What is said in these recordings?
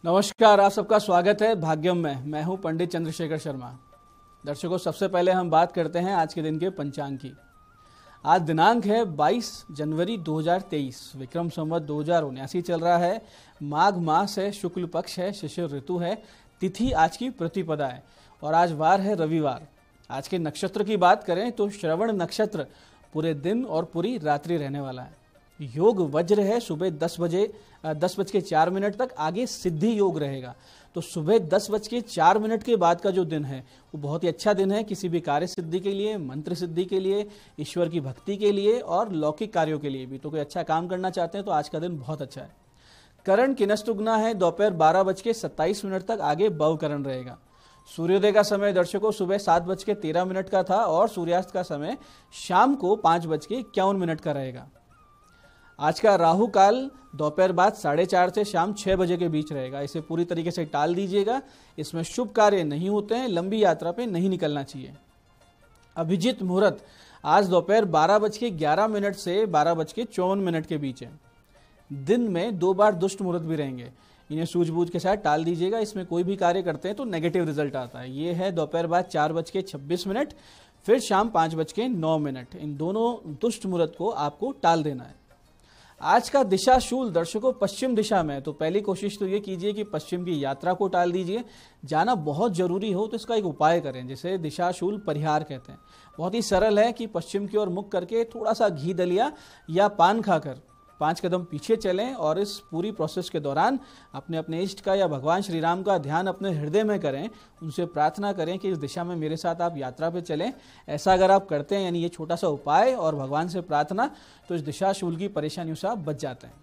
नमस्कार, आप सबका स्वागत है भाग्यम में। मैं हूं पंडित चंद्रशेखर शर्मा। दर्शकों, सबसे पहले हम बात करते हैं आज के दिन के पंचांग की। आज दिनांक है 22 जनवरी 2023, विक्रम संवत 2079 चल रहा है। माघ मास है, शुक्ल पक्ष है, शिशिर ऋतु है, तिथि आज की प्रतिपदा है और आज वार है रविवार। आज के नक्षत्र की बात करें तो श्रवण नक्षत्र पूरे दिन और पूरी रात्रि रहने वाला है। योग वज्र है, सुबह 10:04 तक। आगे सिद्धि योग रहेगा। तो सुबह 10:04 के बाद का जो दिन है वो बहुत ही अच्छा दिन है किसी भी कार्य सिद्धि के लिए, मंत्र सिद्धि के लिए, ईश्वर की भक्ति के लिए और लौकिक कार्यों के लिए भी। तो कोई अच्छा काम करना चाहते हैं तो आज का दिन बहुत अच्छा है। करण किनस्तुग्ना है, दोपहर 12:27 तक। आगे बव करण रहेगा। सूर्योदय का समय दर्शकों सुबह 7:13 का था और सूर्यास्त का समय शाम को 5:51 का रहेगा। आज का राहु काल दोपहर बाद 4:30 से शाम 6 बजे के बीच रहेगा। इसे पूरी तरीके से टाल दीजिएगा। इसमें शुभ कार्य नहीं होते हैं, लंबी यात्रा पे नहीं निकलना चाहिए। अभिजीत मुहूर्त आज दोपहर 12:11 से 12:54 के बीच है। दिन में 2 बार दुष्ट मुहूर्त भी रहेंगे, इन्हें सूझबूझ के साथ टाल दीजिएगा। इसमें कोई भी कार्य करते हैं तो नेगेटिव रिजल्ट आता है। ये है दोपहर बाद 4:26, फिर शाम 5:09। इन दोनों दुष्ट मुहूर्त को आपको टाल देना है। आज का दिशा शूल दर्शकों पश्चिम दिशा में है, तो पहली कोशिश तो ये कीजिए कि पश्चिम की यात्रा को टाल दीजिए। जाना बहुत जरूरी हो तो इसका एक उपाय करें, जिसे दिशा शूल परिहार कहते हैं। बहुत ही सरल है कि पश्चिम की ओर मुख करके थोड़ा सा घी दलिया या पान खाकर 5 कदम पीछे चलें और इस पूरी प्रोसेस के दौरान अपने अपने इष्ट का या भगवान श्री राम का ध्यान अपने हृदय में करें। उनसे प्रार्थना करें कि इस दिशा में मेरे साथ आप यात्रा पे चलें। ऐसा अगर आप करते हैं, यानी ये छोटा सा उपाय और भगवान से प्रार्थना, तो इस दिशा शूल की परेशानियों से आप बच जाते हैं।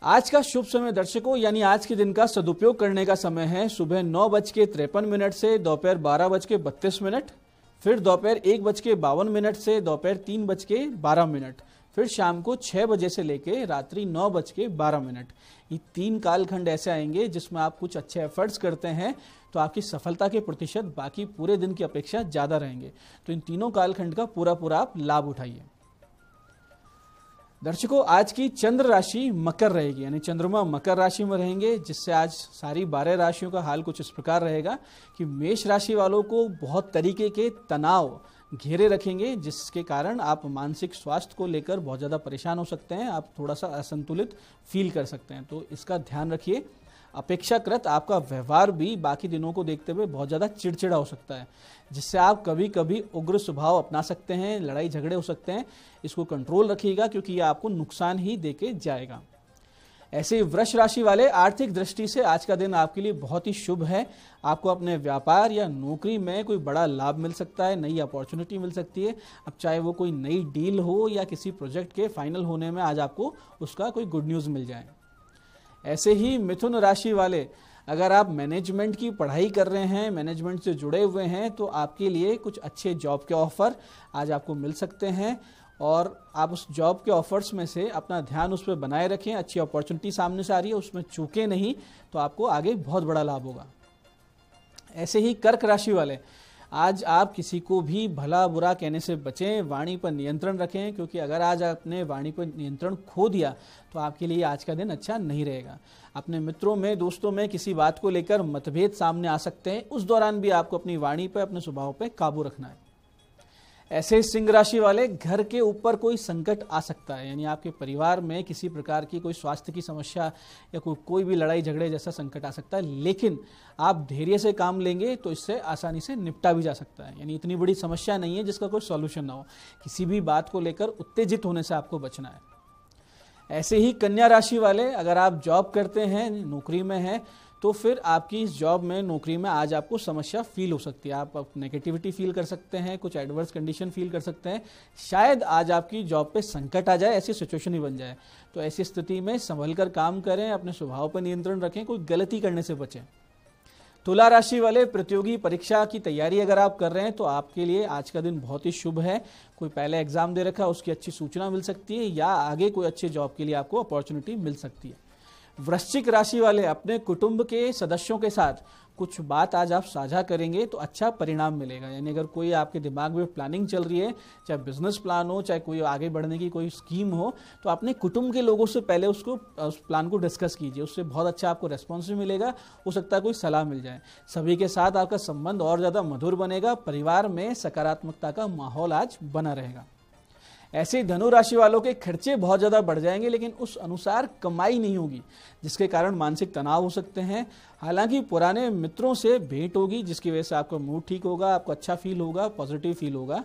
आज का शुभ समय दर्शकों, यानी आज के दिन का सदुपयोग करने का समय है सुबह 9:53 से दोपहर 12:32, फिर दोपहर 1:52 से दोपहर 3:12, फिर शाम को 6 बजे से लेके रात्रि 9:12। ये 3 कालखंड ऐसे आएंगे जिसमें आप कुछ अच्छे एफर्ट्स करते हैं तो आपकी सफलता के प्रतिशत बाकी पूरे दिन की अपेक्षा ज्यादा रहेंगे। तो इन तीनों कालखंड का पूरा आप लाभ उठाइए। दर्शकों, आज की चंद्र राशि मकर रहेगी, यानी चंद्रमा मकर राशि में रहेंगे, जिससे आज सारी 12 राशियों का हाल कुछ इस प्रकार रहेगा कि मेष राशि वालों को बहुत तरीके के तनाव घेरे रखेंगे, जिसके कारण आप मानसिक स्वास्थ्य को लेकर बहुत ज़्यादा परेशान हो सकते हैं। आप थोड़ा सा असंतुलित फील कर सकते हैं, तो इसका ध्यान रखिए। अपेक्षाकृत आपका व्यवहार भी बाकी दिनों को देखते हुए बहुत ज़्यादा चिड़चिड़ा हो सकता है, जिससे आप कभी कभी उग्र स्वभाव अपना सकते हैं, लड़ाई झगड़े हो सकते हैं। इसको कंट्रोल रखिएगा क्योंकि ये आपको नुकसान ही देके जाएगा। ऐसे ही वृष राशि वाले, आर्थिक दृष्टि से आज का दिन आपके लिए बहुत ही शुभ है। आपको अपने व्यापार या नौकरी में कोई बड़ा लाभ मिल सकता है, नई अपॉर्चुनिटी मिल सकती है। अब चाहे वो कोई नई डील हो या किसी प्रोजेक्ट के फाइनल होने में आज आपको उसका कोई गुड न्यूज़ मिल जाए। ऐसे ही मिथुन राशि वाले, अगर आप मैनेजमेंट की पढ़ाई कर रहे हैं, मैनेजमेंट से जुड़े हुए हैं, तो आपके लिए कुछ अच्छे जॉब के ऑफर आज आपको मिल सकते हैं और आप उस जॉब के ऑफर्स में से अपना ध्यान उस पर बनाए रखें। अच्छी अपॉर्चुनिटी सामने से आ रही है, उसमें चूके नहीं, तो आपको आगे बहुत बड़ा लाभ होगा। ऐसे ही कर्क राशि वाले, आज आप किसी को भी भला बुरा कहने से बचें, वाणी पर नियंत्रण रखें, क्योंकि अगर आज आपने वाणी पर नियंत्रण खो दिया तो आपके लिए आज का दिन अच्छा नहीं रहेगा। अपने मित्रों में, दोस्तों में किसी बात को लेकर मतभेद सामने आ सकते हैं, उस दौरान भी आपको अपनी वाणी पर, अपने स्वभाव पर काबू रखना है। ऐसे सिंह राशि वाले, घर के ऊपर कोई संकट आ सकता है, यानी आपके परिवार में किसी प्रकार की कोई स्वास्थ्य की समस्या या कोई भी लड़ाई झगड़े जैसा संकट आ सकता है, लेकिन आप धैर्य से काम लेंगे तो इससे आसानी से निपटा भी जा सकता है। यानी इतनी बड़ी समस्या नहीं है जिसका कोई सॉल्यूशन ना हो। किसी भी बात को लेकर उत्तेजित होने से आपको बचना है। ऐसे ही कन्या राशि वाले, अगर आप जॉब करते हैं, नौकरी में हैं, तो फिर आपकी इस जॉब में, नौकरी में आज आपको समस्या फील हो सकती है। आप नेगेटिविटी फील कर सकते हैं, कुछ एडवर्स कंडीशन फील कर सकते हैं। शायद आज आपकी जॉब पे संकट आ जाए, ऐसी सिचुएशन ही बन जाए। तो ऐसी स्थिति में संभल कर काम करें, अपने स्वभाव पर नियंत्रण रखें, कोई गलती करने से बचें। तुला राशि वाले, प्रतियोगी परीक्षा की तैयारी अगर आप कर रहे हैं तो आपके लिए आज का दिन बहुत ही शुभ है। कोई पहले एग्जाम दे रखा है, उसकी अच्छी सूचना मिल सकती है, या आगे कोई अच्छे जॉब के लिए आपको अपॉर्चुनिटी मिल सकती है। वृश्चिक राशि वाले अपने कुटुंब के सदस्यों के साथ कुछ बात आज आप साझा करेंगे तो अच्छा परिणाम मिलेगा। यानी अगर कोई आपके दिमाग में प्लानिंग चल रही है, चाहे बिजनेस प्लान हो, चाहे कोई आगे बढ़ने की कोई स्कीम हो, तो अपने कुटुंब के लोगों से पहले उस प्लान को डिस्कस कीजिए। उससे बहुत अच्छा आपको रेस्पॉन्स भी मिलेगा, हो सकता है कोई सलाह मिल जाए। सभी के साथ आपका संबंध और ज़्यादा मधुर बनेगा। परिवार में सकारात्मकता का माहौल आज बना रहेगा। ऐसे धनु राशि वालों के खर्चे बहुत ज़्यादा बढ़ जाएंगे, लेकिन उस अनुसार कमाई नहीं होगी, जिसके कारण मानसिक तनाव हो सकते हैं। हालांकि पुराने मित्रों से भेंट होगी, जिसकी वजह से आपका मूड ठीक होगा, आपको अच्छा फील होगा, पॉजिटिव फील होगा।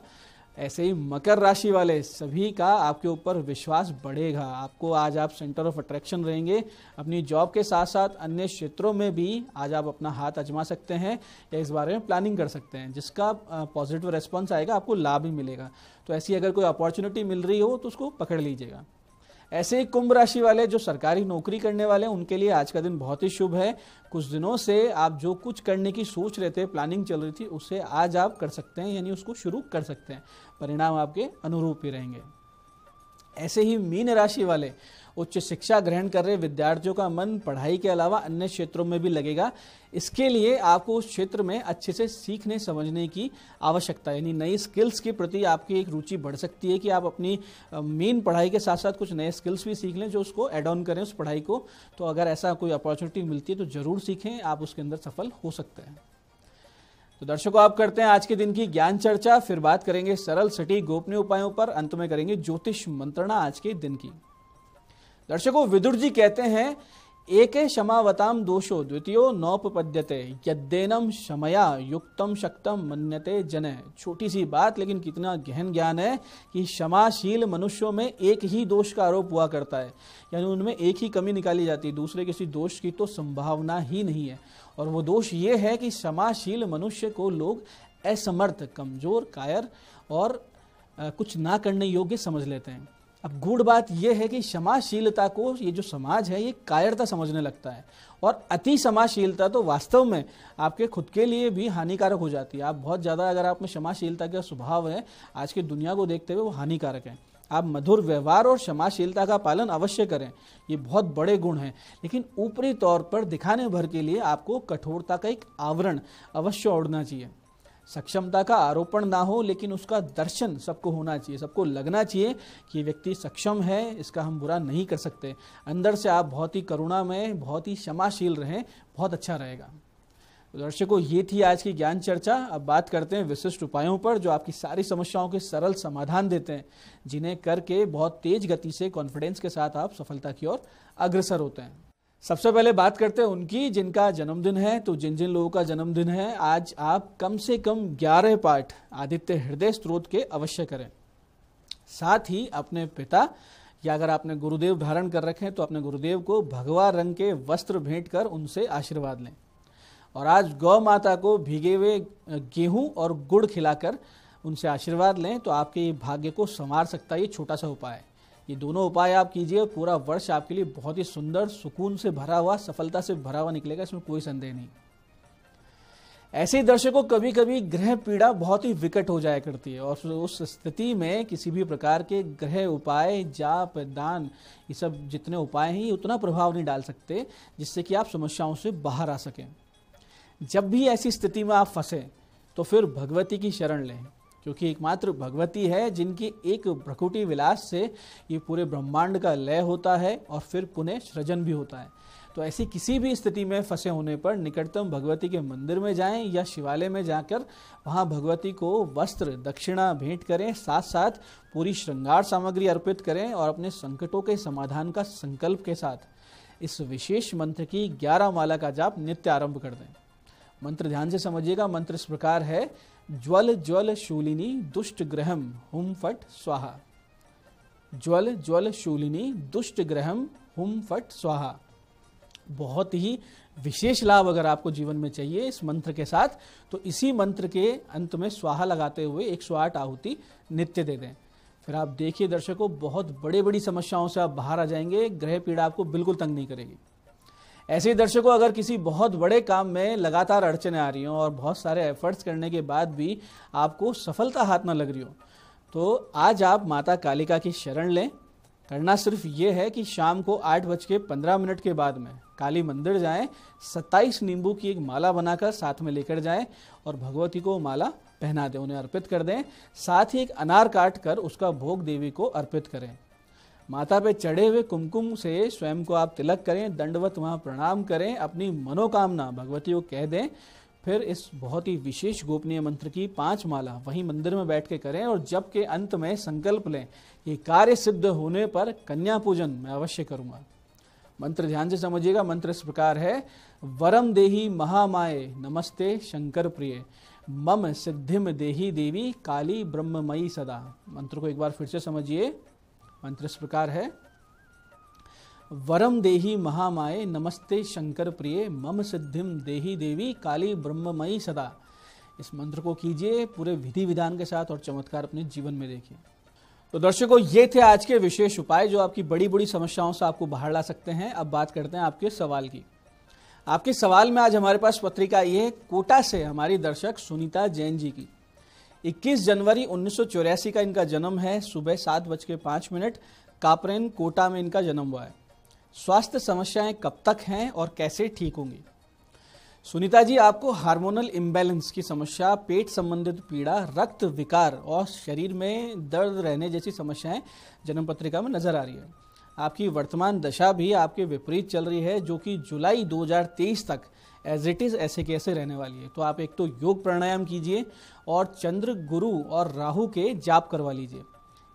ऐसे ही मकर राशि वाले सभी का आपके ऊपर विश्वास बढ़ेगा। आपको आज आप सेंटर ऑफ अट्रैक्शन रहेंगे। अपनी जॉब के साथ साथ अन्य क्षेत्रों में भी आज आप अपना हाथ आजमा सकते हैं या इस बारे में प्लानिंग कर सकते हैं, जिसका पॉजिटिव रेस्पॉन्स आएगा, आपको लाभ भी मिलेगा। तो ऐसी अगर कोई अपॉर्चुनिटी मिल रही हो तो उसको पकड़ लीजिएगा। ऐसे ही कुंभ राशि वाले जो सरकारी नौकरी करने वाले हैं, उनके लिए आज का दिन बहुत ही शुभ है। कुछ दिनों से आप जो कुछ करने की सोच रहे थे, प्लानिंग चल रही थी, उसे आज आप कर सकते हैं, यानी उसको शुरू कर सकते हैं। परिणाम आपके अनुरूप ही रहेंगे। ऐसे ही मीन राशि वाले उच्च शिक्षा ग्रहण कर रहे विद्यार्थियों का मन पढ़ाई के अलावा अन्य क्षेत्रों में भी लगेगा। इसके लिए आपको उस क्षेत्र में अच्छे से सीखने समझने की आवश्यकता है, यानी नई स्किल्स के प्रति आपकी एक रुचि बढ़ सकती है कि आप अपनी मेन पढ़ाई के साथ साथ कुछ नए स्किल्स भी सीख लें, जो उसको एड ऑन करें उस पढ़ाई को। तो अगर ऐसा कोई अपॉर्चुनिटी मिलती है तो जरूर सीखें, आप उसके अंदर सफल हो सकते हैं। तो दर्शकों, आप करते हैं आज के दिन की ज्ञान चर्चा। फिर बात करेंगे सरल सटीक गोपनीय उपायों पर, अंत में करेंगे ज्योतिष मंत्रणा आज के दिन की। दर्शकों, विदुर जी कहते हैं, एके क्षमावताम दोषो द्वितीयो नौपपद्यते यद्देनम क्षमया युक्तम शक्तम मन्यते जने। छोटी सी बात, लेकिन कितना गहन ज्ञान है कि क्षमाशील मनुष्यों में एक ही दोष का आरोप हुआ करता है, यानी उनमें एक ही कमी निकाली जाती है, दूसरे किसी दोष की तो संभावना ही नहीं है। और वो दोष ये है कि क्षमाशील मनुष्य को लोग असमर्थ, कमजोर, कायर और कुछ ना करने योग्य समझ लेते हैं। अब गूढ़ बात यह है कि क्षमाशीलता को ये जो समाज है ये कायरता समझने लगता है, और अति क्षमाशीलता तो वास्तव में आपके खुद के लिए भी हानिकारक हो जाती है। आप बहुत ज़्यादा अगर आप में क्षमाशीलता का स्वभाव है, आज की दुनिया को देखते हुए वो हानिकारक है। आप मधुर व्यवहार और क्षमाशीलता का पालन अवश्य करें, ये बहुत बड़े गुण हैं, लेकिन ऊपरी तौर पर दिखाने भर के लिए आपको कठोरता का एक आवरण अवश्य ओढ़ना चाहिए। सक्षमता का आरोपण ना हो, लेकिन उसका दर्शन सबको होना चाहिए, सबको लगना चाहिए कि ये व्यक्ति सक्षम है, इसका हम बुरा नहीं कर सकते। अंदर से आप बहुत ही करुणामय, बहुत ही क्षमाशील रहें, बहुत अच्छा रहेगा। तो दर्शकों, ये थी आज की ज्ञान चर्चा। अब बात करते हैं विशिष्ट उपायों पर, जो आपकी सारी समस्याओं के सरल समाधान देते हैं, जिन्हें करके बहुत तेज गति से कॉन्फिडेंस के साथ आप सफलता की ओर अग्रसर होते हैं। सबसे पहले बात करते हैं उनकी जिनका जन्मदिन है। तो जिन जिन लोगों का जन्मदिन है, आज आप कम से कम 11 पाठ आदित्य हृदय स्तोत्र के अवश्य करें। साथ ही अपने पिता, या अगर आपने गुरुदेव धारण कर रखे हैं तो अपने गुरुदेव को भगवा रंग के वस्त्र भेंट कर उनसे आशीर्वाद लें। और आज गौ माता को भीगे हुए गेहूं और गुड़ खिलाकर उनसे आशीर्वाद लें, तो आपके भाग्य को संवार सकता है ये छोटा सा उपाय। ये दोनों उपाय आप कीजिए, पूरा वर्ष आपके लिए बहुत ही सुंदर, सुकून से भरा हुआ, सफलता से भरा हुआ निकलेगा, इसमें कोई संदेह नहीं। ऐसे ही दर्शकों, कभी कभी ग्रह पीड़ा बहुत ही विकट हो जाया करती है, और उस स्थिति में किसी भी प्रकार के ग्रह उपाय, जाप, दान, ये सब जितने उपाय हैं, ये उतना प्रभाव नहीं डाल सकते जिससे कि आप समस्याओं से बाहर आ सकें। जब भी ऐसी स्थिति में आप फंसे तो फिर भगवती की शरण लें, क्योंकि एकमात्र भगवती है जिनकी एक भ्रकुटी विलास से ये पूरे ब्रह्मांड का लय होता है और फिर पुनः सृजन भी होता है। तो ऐसी किसी भी स्थिति में फंसे होने पर निकटतम भगवती के मंदिर में जाएं या शिवालय में जाकर वहां भगवती को वस्त्र दक्षिणा भेंट करें, साथ साथ पूरी श्रृंगार सामग्री अर्पित करें और अपने संकटों के समाधान का संकल्प के साथ इस विशेष मंत्र की 11 माला का जाप नित्य आरंभ कर दें। मंत्र ध्यान से समझिएगा। मंत्र इस प्रकार है, ज्वल ज्वल शूलिनी दुष्ट ग्रहम हुम फट स्वाहा। ज्वल ज्वल शूलिनी दुष्ट ग्रहम हुम फट स्वाहा। बहुत ही विशेष लाभ अगर आपको जीवन में चाहिए इस मंत्र के साथ, तो इसी मंत्र के अंत में स्वाहा लगाते हुए 108 आहुति नित्य दे दें। फिर आप देखिए दर्शकों, बहुत बड़ी बड़ी समस्याओं से आप बाहर आ जाएंगे, ग्रह पीड़ा आपको बिल्कुल तंग नहीं करेगी। ऐसे ही दर्शकों, अगर किसी बहुत बड़े काम में लगातार अड़चने आ रही हो और बहुत सारे एफर्ट्स करने के बाद भी आपको सफलता हाथ न लग रही हो, तो आज आप माता कालिका की शरण लें। करना सिर्फ ये है कि शाम को 8:15 के बाद में काली मंदिर जाएं, 27 नींबू की एक माला बनाकर साथ में लेकर जाएं और भगवती को माला पहना दें, उन्हें अर्पित कर दें। साथ ही एक अनार काट कर उसका भोग देवी को अर्पित करें। माता पे चढ़े हुए कुमकुम से स्वयं को आप तिलक करें, दंडवत वहाँ प्रणाम करें, अपनी मनोकामना भगवती को कह दें। फिर इस बहुत ही विशेष गोपनीय मंत्र की 5 माला वहीं मंदिर में बैठ के करें और जब के अंत में संकल्प लें, ये कार्य सिद्ध होने पर कन्या पूजन मैं अवश्य करूंगा। मंत्र ध्यान से समझिएगा। मंत्र इस प्रकार है, वरम देहि महामाये नमस्ते शंकर प्रिय, मम सिद्धिम देहि देवी काली ब्रह्ममयी सदा। मंत्र को एक बार फिर से समझिए। मंत्र इस प्रकार है, वरम देहि महामाये नमस्ते शंकर प्रिय, मम सिद्धिम देहि देवी काली ब्रह्ममयी सदा। इस मंत्र को कीजिए पूरे विधि विधान के साथ और चमत्कार अपने जीवन में देखिए। तो दर्शकों, ये थे आज के विशेष उपाय जो आपकी बड़ी बड़ी समस्याओं से आपको बाहर ला सकते हैं। अब बात करते हैं आपके सवाल की। आपके सवाल में आज हमारे पास पत्रिका ये है कोटा से हमारी दर्शक सुनीता जैन जी की। 21 जनवरी 1984 का इनका जन्म है। सुबह 7:05 कापरेन कोटा में इनका जन्म हुआ है। स्वास्थ्य समस्याएं कब तक हैं और कैसे ठीक होंगी? सुनीता जी, आपको हार्मोनल इम्बैलेंस की समस्या, पेट संबंधित पीड़ा, रक्त विकार और शरीर में दर्द रहने जैसी समस्याएं जन्म पत्रिका में नजर आ रही है। आपकी वर्तमान दशा भी आपके विपरीत चल रही है, जो कि जुलाई 2023 तक एज इट इज ऐसे कैसे रहने वाली है। तो आप एक तो योग प्राणायाम कीजिए और चंद्र, गुरु और राहु के जाप करवा लीजिए।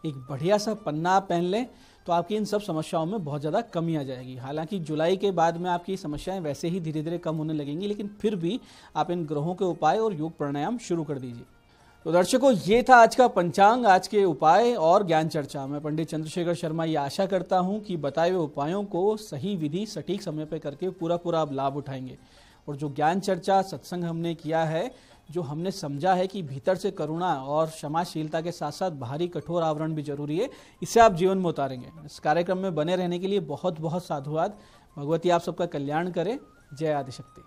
एक बढ़िया सा पन्ना आप पहन लें तो आपकी इन सब समस्याओं में बहुत ज़्यादा कमी आ जाएगी। हालांकि जुलाई के बाद में आपकी समस्याएं वैसे ही धीरे धीरे कम होने लगेंगी, लेकिन फिर भी आप इन ग्रहों के उपाय और योग प्राणायाम शुरू कर दीजिए। तो दर्शकों, ये था आज का पंचांग, आज के उपाय और ज्ञान चर्चा। मैं पंडित चंद्रशेखर शर्मा ये आशा करता हूँ कि बताए हुए उपायों को सही विधि सटीक समय पर करके पूरा आप लाभ उठाएंगे। और जो ज्ञान चर्चा सत्संग हमने किया है, जो हमने समझा है कि भीतर से करुणा और क्षमाशीलता के साथ साथ बाहरी कठोर आवरण भी जरूरी है, इसे आप जीवन में उतारेंगे। इस कार्यक्रम में बने रहने के लिए बहुत बहुत साधुवाद। भगवती आप सबका कल्याण करे। जय आदिशक्ति।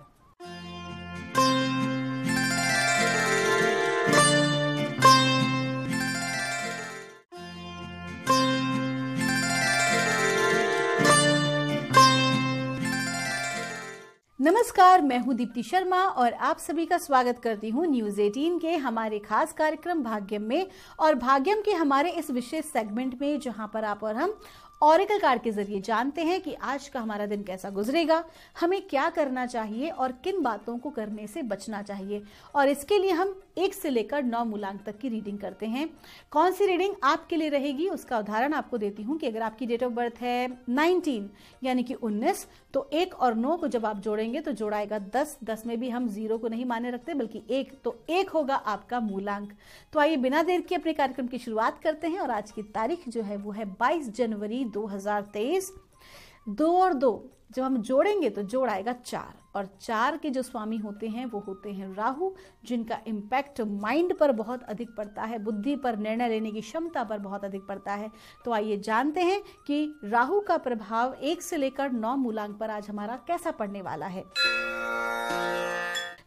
नमस्कार, मैं हूं दीप्ति शर्मा और आप सभी का स्वागत करती हूं न्यूज 18 के हमारे खास कार्यक्रम भाग्यम में। और भाग्यम के हमारे इस विशेष सेगमेंट में जहां पर आप और हम ऑरेकल कार्ड के जरिए जानते हैं कि आज का हमारा दिन कैसा गुजरेगा, हमें क्या करना चाहिए और किन बातों को करने से बचना चाहिए। और इसके लिए हम 1 से लेकर 9 मूलांक तक की रीडिंग करते हैं। कौन सी रीडिंग आपके लिए रहेगी उसका उदाहरण आपको देती हूं कि अगर आपकी डेट ऑफ बर्थ है 19 यानी कि 19, तो 1 और 9 को जब आप जोड़ेंगे तो जोड़ाएगा 10। 10 में भी हम 0 को नहीं माने रखते बल्कि 1, तो 1 होगा आपका मूलांक। तो आइए बिना देर के अपने कार्यक्रम की शुरुआत करते हैं। और आज की तारीख जो है वो है 22 जनवरी 2023। 2 और 2 जब हम जोड़ेंगे तो जोड़ आएगा 4। और 4 के जो स्वामी होते हैं वो होते हैं राहु, जिनका इम्पैक्ट माइंड पर बहुत अधिक पड़ता है, बुद्धि पर, निर्णय लेने की क्षमता पर बहुत अधिक पड़ता है। तो आइए जानते हैं कि राहु का प्रभाव 1 से लेकर 9 मूलांक पर आज हमारा कैसा पड़ने वाला है।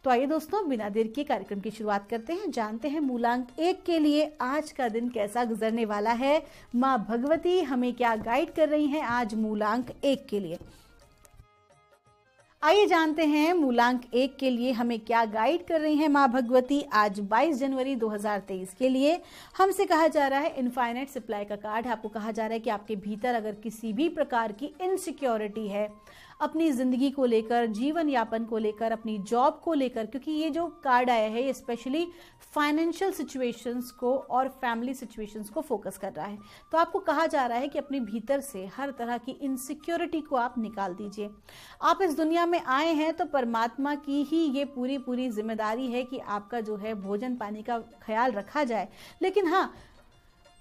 तो आइए दोस्तों, बिना देर के कार्यक्रम की शुरुआत करते हैं। जानते हैं मूलांक 1 के लिए आज का दिन कैसा गुजरने वाला है। माँ भगवती हमें क्या गाइड कर रही हैं आज मूलांक 1 के लिए। आइए जानते हैं मूलांक 1 के लिए हमें क्या गाइड कर रही हैं माँ भगवती आज 22 जनवरी 2023 के लिए। हमसे कहा जा रहा है इनफाइनाइट सप्लाई का कार्ड। आपको कहा जा रहा है कि आपके भीतर अगर किसी भी प्रकार की इनसिक्योरिटी है, अपनी जिंदगी को लेकर, जीवन यापन को लेकर, अपनी जॉब को लेकर, क्योंकि ये जो कार्ड आया है ये स्पेशली फाइनेंशियल सिचुएशंस को और फैमिली सिचुएशंस को फोकस कर रहा है। तो आपको कहा जा रहा है कि अपने भीतर से हर तरह की इनसिक्योरिटी को आप निकाल दीजिए। आप इस दुनिया में आए हैं तो परमात्मा की ही ये पूरी जिम्मेदारी है कि आपका जो है भोजन पानी का ख्याल रखा जाए। लेकिन हाँ,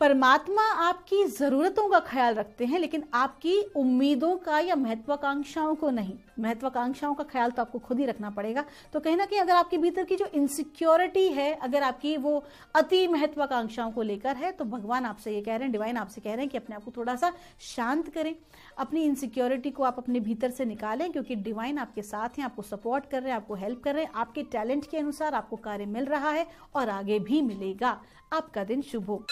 परमात्मा आपकी जरूरतों का ख्याल रखते हैं, लेकिन आपकी उम्मीदों का या महत्वाकांक्षाओं को नहीं। महत्वाकांक्षाओं का ख्याल तो आपको खुद ही रखना पड़ेगा। तो कहीं ना कहीं अगर आपके भीतर की जो इनसिक्योरिटी है, अगर आपकी वो अति महत्वाकांक्षाओं को लेकर है, तो भगवान आपसे ये कह रहे हैं, डिवाइन आपसे कह रहे हैं कि अपने आप को थोड़ा सा शांत करें, अपनी इनसिक्योरिटी को आप अपने भीतर से निकालें, क्योंकि डिवाइन आपके साथ हैं, आपको सपोर्ट कर रहे हैं, आपको हेल्प कर रहे हैं। आपके टैलेंट के अनुसार आपको कार्य मिल रहा है और आगे भी मिलेगा। आपका दिन शुभ हो।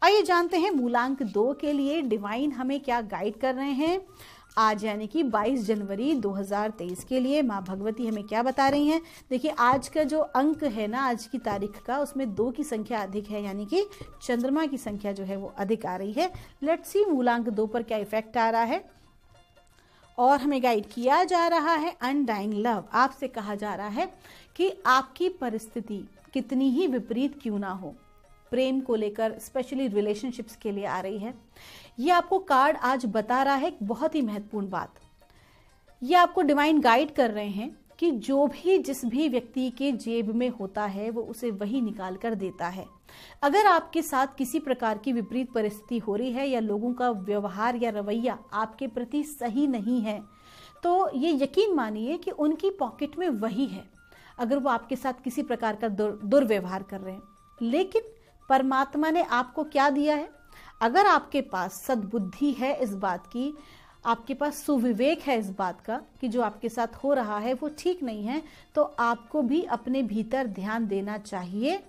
आइए जानते हैं मूलांक 2 के लिए डिवाइन हमें क्या गाइड कर रहे हैं आज यानी कि 22 जनवरी 2023 के लिए। माँ भगवती हमें क्या बता रही हैं। देखिए आज का जो अंक है ना, आज की तारीख का, उसमें 2 की संख्या अधिक है, यानी कि चंद्रमा की संख्या जो है वो अधिक आ रही है। लेट्स सी मूलांक 2 पर क्या इफेक्ट आ रहा है। और हमें गाइड किया जा रहा है अनडाइंग लव। आपसे कहा जा रहा है कि आपकी परिस्थिति कितनी ही विपरीत क्यों ना हो, प्रेम को लेकर स्पेशली रिलेशनशिप्स के लिए आ रही है। ये आपको कार्ड आज बता रहा है एक बहुत ही महत्वपूर्ण बात। ये आपको डिवाइन गाइड कर रहे हैं कि जो भी जिस भी व्यक्ति के जेब में होता है वो उसे वही निकाल कर देता है। अगर आपके साथ किसी प्रकार की विपरीत परिस्थिति हो रही है या लोगों का व्यवहार या रवैया आपके प्रति सही नहीं है, तो ये यकीन मानिए कि उनकी पॉकेट में वही है, अगर वो आपके साथ किसी प्रकार का दुर्व्यवहार कर रहे हैं। लेकिन परमात्मा ने आपको क्या दिया है। अगर आपके पास सद्बुद्धि है इस बात की, आपके पास सुविवेक है इस बात का कि जो आपके साथ हो रहा है वो ठीक नहीं है, तो आपको भी अपने भीतर ध्यान देना चाहिए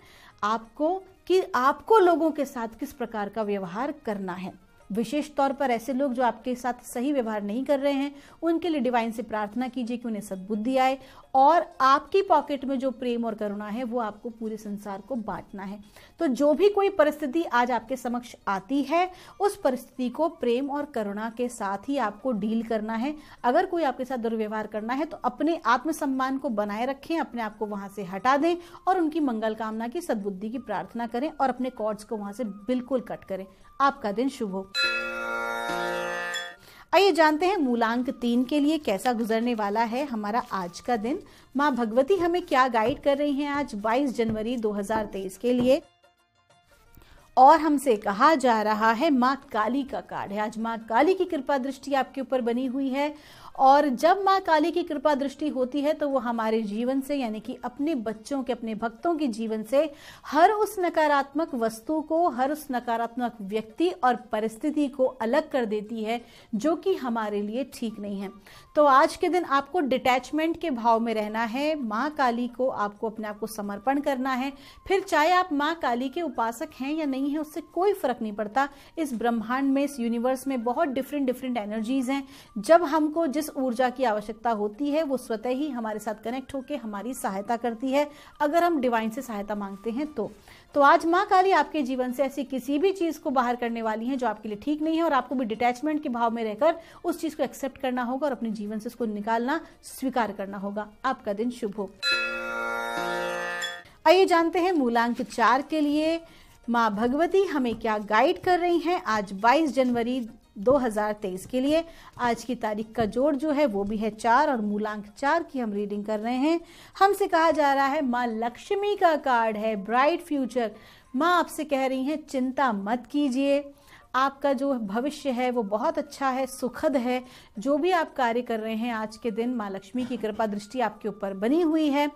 आपको कि आपको लोगों के साथ किस प्रकार का व्यवहार करना है। विशेष तौर पर ऐसे लोग जो आपके साथ सही व्यवहार नहीं कर रहे हैं, उनके लिए डिवाइन से प्रार्थना कीजिए कि उन्हें सद्बुद्धि आए और आपकी पॉकेट में जो प्रेम और करुणा है वो आपको पूरे संसार को बांटना है। तो जो भी कोई परिस्थिति आज आपके समक्ष आती है, उस परिस्थिति को प्रेम और करुणा के साथ ही आपको डील करना है। अगर कोई आपके साथ दुर्व्यवहार करना है तो अपने आत्मसम्मान को बनाए रखें, अपने आप को वहां से हटा दें और उनकी मंगल कामना की, सद्बुद्धि की प्रार्थना करें और अपने कॉर्ड्स को वहां से बिल्कुल कट करें। आपका दिन शुभ हो। आइए जानते हैं मूलांक 3 के लिए कैसा गुजरने वाला है हमारा आज का दिन। माँ भगवती हमें क्या गाइड कर रही हैं आज 22 जनवरी 2023 के लिए। और हमसे कहा जा रहा है माँ काली का कार्ड है। आज माँ काली की कृपा दृष्टि आपके ऊपर बनी हुई है और जब माँ काली की कृपा दृष्टि होती है तो वो हमारे जीवन से, यानी कि अपने बच्चों के, अपने भक्तों के जीवन से हर उस नकारात्मक वस्तु को, हर उस नकारात्मक व्यक्ति और परिस्थिति को अलग कर देती है जो कि हमारे लिए ठीक नहीं है। तो आज के दिन आपको डिटैचमेंट के भाव में रहना है। माँ काली को आपको अपने आप को समर्पण करना है। फिर चाहे आप माँ काली के उपासक हैं या नहीं है, उससे कोई फर्क नहीं पड़ता। इस ब्रह्मांड में, इस यूनिवर्स में बहुत डिफरेंट एनर्जीज हैं। जब हमको जिस ऊर्जा की आवश्यकता होती है वो स्वतः ही हमारे साथ कनेक्ट होकर हमारी सहायता करती है, अगर हम डिवाइन से सहायता मांगते हैं तो आज माँ काली आपके जीवन से ऐसी किसी भी चीज को बाहर करने वाली है जो आपके लिए ठीक नहीं है और आपको भी डिटैचमेंट के भाव में रहकर उस चीज को एक्सेप्ट करना होगा और अपने जीवन से उसको निकालना, स्वीकार करना होगा। आपका दिन शुभ हो। आइए जानते हैं मूलांक 4 के लिए माँ भगवती हमें क्या गाइड कर रही हैं आज 22 जनवरी 2023 के लिए। आज की तारीख का जोड़ जो है वो भी है 4 और मूलांक 4 की हम रीडिंग कर रहे हैं। हमसे कहा जा रहा है माँ लक्ष्मी का कार्ड है ब्राइट फ्यूचर। माँ आपसे कह रही हैं चिंता मत कीजिए, आपका जो भविष्य है वो बहुत अच्छा है, सुखद है। जो भी आप कार्य कर रहे हैं आज के दिन माँ लक्ष्मी की कृपा दृष्टि आपके ऊपर बनी हुई है।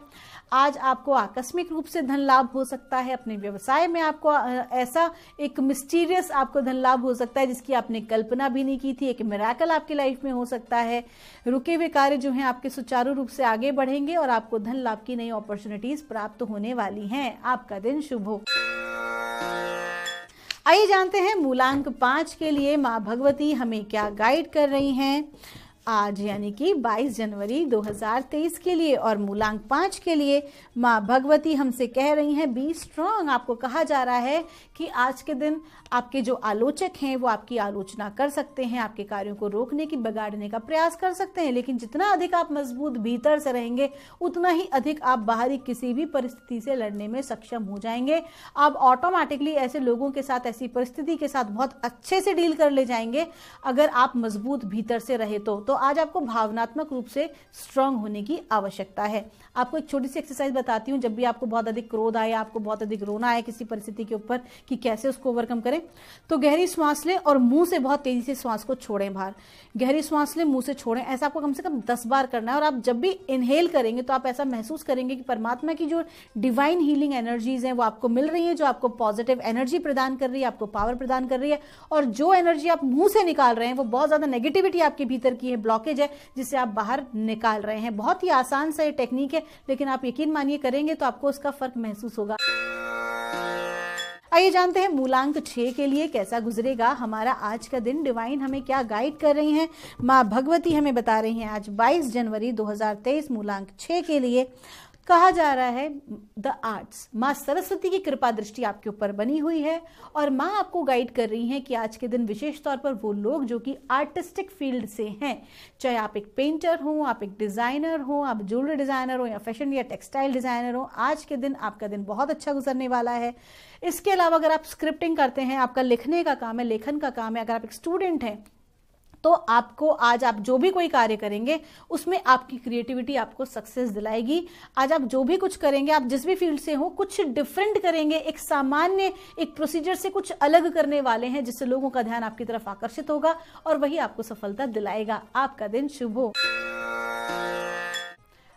आज आपको आकस्मिक रूप से धन लाभ हो सकता है। अपने व्यवसाय में आपको ऐसा एक मिस्टीरियस आपको धन लाभ हो सकता है जिसकी आपने कल्पना भी नहीं की थी। एक मिरेकल आपकी लाइफ में हो सकता है। रुके हुए कार्य जो हैं आपके सुचारू रूप से आगे बढ़ेंगे और आपको धन लाभ की नई अपॉर्चुनिटीज प्राप्त होने वाली हैं। आपका दिन शुभ हो। आइए जानते हैं मूलांक 5 के लिए माँ भगवती हमें क्या गाइड कर रही हैं आज यानी कि 22 जनवरी 2023 के लिए। और मूलांक 5 के लिए माँ भगवती हमसे कह रही हैं बी स्ट्रांग। आपको कहा जा रहा है कि आज के दिन आपके जो आलोचक हैं वो आपकी आलोचना कर सकते हैं, आपके कार्यों को रोकने की, बिगाड़ने का प्रयास कर सकते हैं, लेकिन जितना अधिक आप मजबूत भीतर से रहेंगे उतना ही अधिक आप बाहरी किसी भी परिस्थिति से लड़ने में सक्षम हो जाएंगे। आप ऑटोमेटिकली ऐसे लोगों के साथ, ऐसी परिस्थिति के साथ बहुत अच्छे से डील कर ले जाएंगे अगर आप मजबूत भीतर से रहे तो आज आपको भावनात्मक रूप से स्ट्रांग होने की आवश्यकता है। आपको एक छोटी सी एक्सरसाइज बताती हूँ। जब भी आपको बहुत अधिक क्रोध आए, आपको बहुत अधिक रोना आए किसी परिस्थिति के ऊपर कि कैसे उसको ओवरकम करें, तो गहरी सांस लें और मुंह से बहुत तेजी से सांस को छोड़ें बाहर। गहरी सांस लें, मुंह से छोड़ें। ऐसा आपको कम से कम 10 बार करना है। और आप जब भी इनहेल करेंगे तो आप ऐसा महसूस करेंगे कि परमात्मा की जो डिवाइन हीलिंग एनर्जीज हैं वो आपको मिल रही है, जो आपको पॉजिटिव एनर्जी प्रदान कर रही है, आपको पावर प्रदान कर रही है। और जो एनर्जी आप मुंह से निकाल रहे हैं वो बहुत ज्यादा नेगेटिविटी आपके भीतर की है, ब्लॉकेज है, जिसे आप बाहर निकाल रहे हैं। बहुत ही आसान सा ये टेक्निक है, लेकिन आप यकीन मानिए करेंगे तो आपको उसका फर्क महसूस होगा। आइए जानते हैं मूलांक 6 के लिए कैसा गुजरेगा हमारा आज का दिन। डिवाइन हमें क्या गाइड कर रही हैं, माँ भगवती हमें बता रही हैं आज 22 जनवरी 2023 मूलांक 6 के लिए। कहा जा रहा है द आर्ट्स, माँ सरस्वती की कृपा दृष्टि आपके ऊपर बनी हुई है और माँ आपको गाइड कर रही हैं कि आज के दिन विशेष तौर पर वो लोग जो कि आर्टिस्टिक फील्ड से हैं, चाहे आप एक पेंटर हो, आप एक डिजाइनर हो, आप ज्वेलरी डिजाइनर हो या फैशन या टेक्सटाइल डिजाइनर हो, आज के दिन आपका दिन बहुत अच्छा गुजरने वाला है। इसके अलावा अगर आप स्क्रिप्टिंग करते हैं, आपका लिखने का काम है, लेखन का काम है, अगर आप एक स्टूडेंट हैं तो आपको आज आप जो भी कोई कार्य करेंगे उसमें आपकी क्रिएटिविटी आपको सक्सेस दिलाएगी। आज आप जो भी कुछ करेंगे, आप जिस भी फील्ड से हो, कुछ डिफरेंट करेंगे, एक सामान्य एक प्रोसीजर से कुछ अलग करने वाले हैं, जिससे लोगों का ध्यान आपकी तरफ आकर्षित होगा और वही आपको सफलता दिलाएगा। आपका दिन शुभ हो।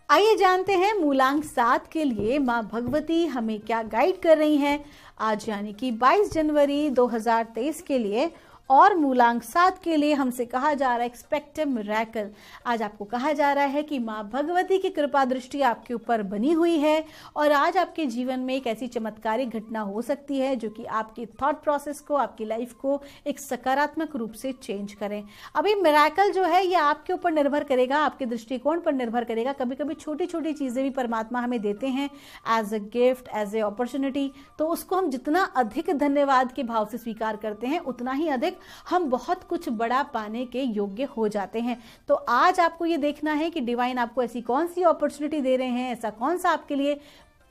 आइए जानते हैं मूलांक 7 के लिए माँ भगवती हमें क्या गाइड कर रही हैं आज यानी कि 22 जनवरी 2023 के लिए। और मूलांक 7 के लिए हमसे कहा जा रहा है एक्सपेक्ट अ मिरेकल। आज आपको कहा जा रहा है कि माँ भगवती की कृपा दृष्टि आपके ऊपर बनी हुई है और आज आपके जीवन में एक ऐसी चमत्कारिक घटना हो सकती है जो कि आपके थॉट प्रोसेस को, आपकी लाइफ को एक सकारात्मक रूप से चेंज करें। अभी मिरेकल जो है ये आपके ऊपर निर्भर करेगा, आपके दृष्टिकोण पर निर्भर करेगा। कभी कभी छोटी छोटी चीजें भी परमात्मा हमें देते हैं as a gift, as a opportunity, तो उसको हम जितना अधिक धन्यवाद के भाव से स्वीकार करते हैं उतना ही अधिक हम बहुत कुछ बड़ा पाने के योग्य हो जाते हैं। तो आज आपको ये देखना है कि डिवाइन आपको ऐसी कौन सी अपॉर्चुनिटी दे रहे हैं, ऐसा कौन सा आपके लिए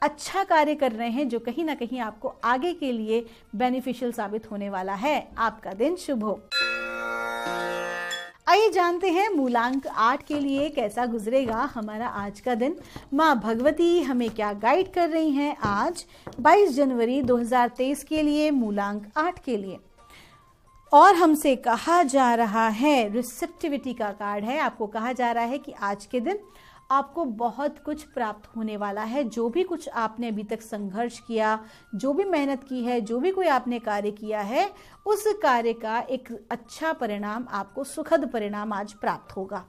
अच्छा कार्य कर रहे हैं जो कहीं ना कहीं आपको आगे के लिए बेनिफिशियल साबित होने वाला है। आपका दिन शुभ हो। आइए जानते हैं मूलांक 8 के लिए कैसा गुजरेगा हमारा आज का दिन। माँ भगवती हमें क्या गाइड कर रही हैं आज 22 जनवरी 2023 के लिए मूलांक 8 के लिए। और हमसे कहा जा रहा है रिसेप्टिविटी का कार्ड है। आपको कहा जा रहा है कि आज के दिन आपको बहुत कुछ प्राप्त होने वाला है। जो भी कुछ आपने अभी तक संघर्ष किया, जो भी मेहनत की है, जो भी कोई आपने कार्य किया है, उस कार्य का एक अच्छा परिणाम आपको, सुखद परिणाम आज प्राप्त होगा।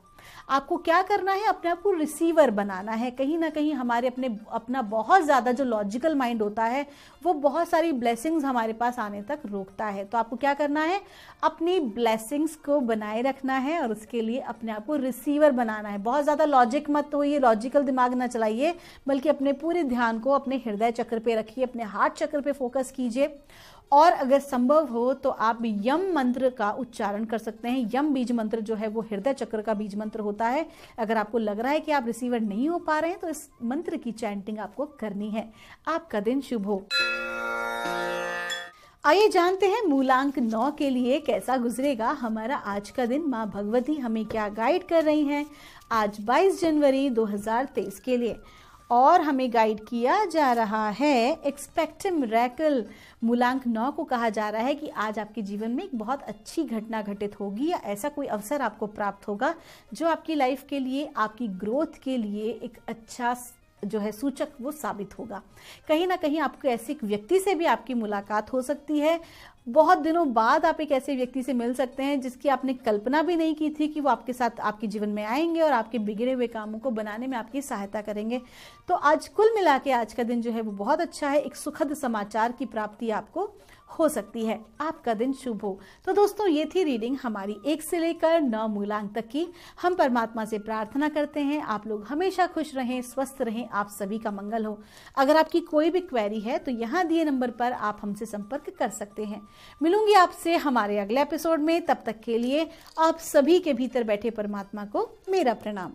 आपको क्या करना है, अपने आप को रिसीवर बनाना है। कहीं ना कहीं हमारे अपना बहुत ज़्यादा जो लॉजिकल माइंड होता है वो बहुत सारी ब्लेसिंग्स हमारे पास आने तक रोकता है। तो आपको क्या करना है, अपनी ब्लेसिंग्स को बनाए रखना है और उसके लिए अपने आप को रिसीवर बनाना है। बहुत ज़्यादा लॉजिक मत होइए, लॉजिकल दिमाग ना चलाइए, बल्कि अपने पूरे ध्यान को अपने हृदय चक्र पे रखिए, अपने हार्ट चक्र पे फोकस कीजिए। और अगर संभव हो तो आप यम मंत्र का उच्चारण कर सकते हैं। यम बीज मंत्र जो है वो हृदय चक्र का बीज मंत्र होता है। अगर आपको लग रहा है कि आप रिसीवर नहीं हो पा रहे हैं तो इस मंत्र की चैंटिंग आपको करनी है। आपका दिन शुभ हो। आइए जानते हैं मूलांक 9 के लिए कैसा गुजरेगा हमारा आज का दिन। माँ भगवती हमें क्या गाइड कर रही हैं आज 22 जनवरी 2023 के लिए। और हमें गाइड किया जा रहा है एक्सपेक्ट अ मिरेकल। मूलांक 9 को कहा जा रहा है कि आज आपके जीवन में एक बहुत अच्छी घटना घटित होगी या ऐसा कोई अवसर आपको प्राप्त होगा जो आपकी लाइफ के लिए, आपकी ग्रोथ के लिए एक अच्छा जो है सूचक वो साबित होगा। कहीं ना कहीं आपको ऐसे एक व्यक्ति से भी आपकी मुलाकात हो सकती है। बहुत दिनों बाद आप एक ऐसे व्यक्ति से मिल सकते हैं जिसकी आपने कल्पना भी नहीं की थी कि वो आपके साथ आपके जीवन में आएंगे और आपके बिगड़े हुए कामों को बनाने में आपकी सहायता करेंगे। तो आज कुल मिला के आज का दिन जो है वो बहुत अच्छा है। एक सुखद समाचार की प्राप्ति आपको हो सकती है। आपका दिन शुभ हो। तो दोस्तों ये थी रीडिंग हमारी 1 से लेकर 9 मूलांक तक की। हम परमात्मा से प्रार्थना करते हैं आप लोग हमेशा खुश रहें, स्वस्थ रहें, आप सभी का मंगल हो। अगर आपकी कोई भी क्वेरी है तो यहाँ दिए नंबर पर आप हमसे संपर्क कर सकते हैं। मिलूंगी आपसे हमारे अगले एपिसोड में। तब तक के लिए आप सभी के भीतर बैठे परमात्मा को मेरा प्रणाम।